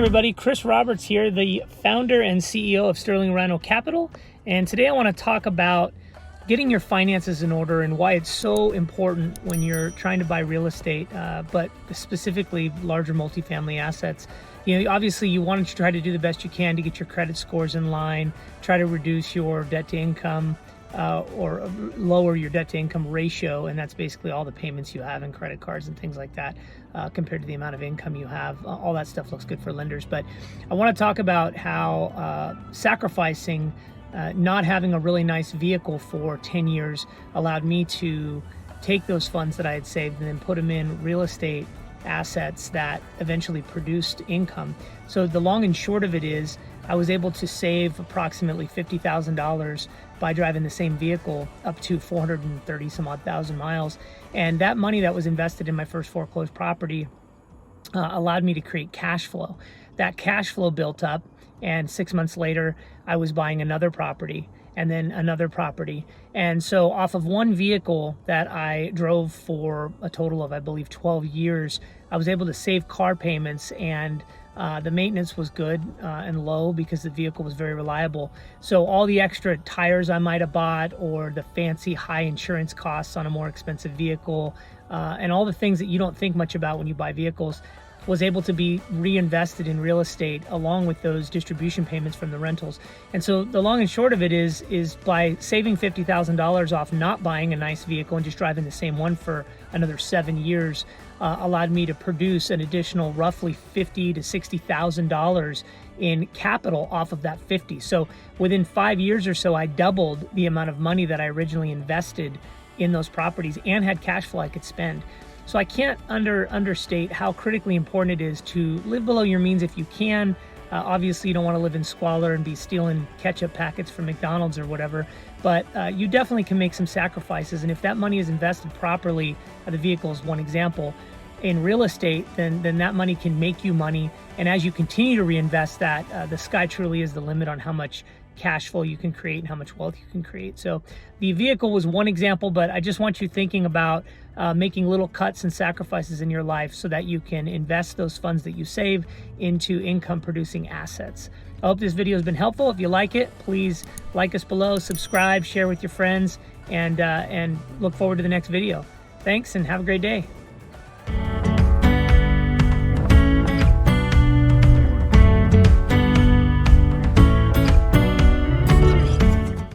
everybody, Chris Roberts here, the founder and CEO of Sterling Rhino Capital. And today I want to talk about getting your finances in order and why it's so important when you're trying to buy real estate, but specifically larger multifamily assets. You know, obviously you want to try to do the best you can to get your credit scores in line, try to reduce your debt to income or lower your debt to income ratio, and that's basically all the payments you have in credit cards and things like that compared to the amount of income you have. All that stuff looks good for lenders, but I want to talk about how sacrificing not having a really nice vehicle for 10 years allowed me to take those funds that I had saved and then put them in real estate assets that eventually produced income. So the long and short of it is I was able to save approximately $50,000 by driving the same vehicle up to 430 some odd thousand miles. And that money that was invested in my first foreclosed property allowed me to create cash flow. That cash flow built up, and 6 months later, I was buying another property and then another property. And so off of one vehicle that I drove for a total of, I believe, 12 years, I was able to save car payments, and the maintenance was good and low because the vehicle was very reliable. So all the extra tires I might have bought, or the fancy high insurance costs on a more expensive vehicle, and all the things that you don't think much about when you buy vehicles, was able to be reinvested in real estate along with those distribution payments from the rentals. And so the long and short of it is by saving $50,000 off not buying a nice vehicle and just driving the same one for another 7 years, allowed me to produce an additional roughly $50,000 to $60,000 in capital off of that 50. So within 5 years or so, I doubled the amount of money that I originally invested in those properties and had cash flow I could spend. So I can't understate how critically important it is to live below your means if you can. Obviously, you don't want to live in squalor and be stealing ketchup packets from McDonald's or whatever, but you definitely can make some sacrifices. And if that money is invested properly, the vehicle is one example, in real estate, then that money can make you money. And as you continue to reinvest that, the sky truly is the limit on how much cash flow you can create and how much wealth you can create. So the vehicle was one example, but I just want you thinking about making little cuts and sacrifices in your life so that you can invest those funds that you save into income producing assets. I hope this video has been helpful. If you like it, please like us below, subscribe, share with your friends, and look forward to the next video. Thanks, and have a great day.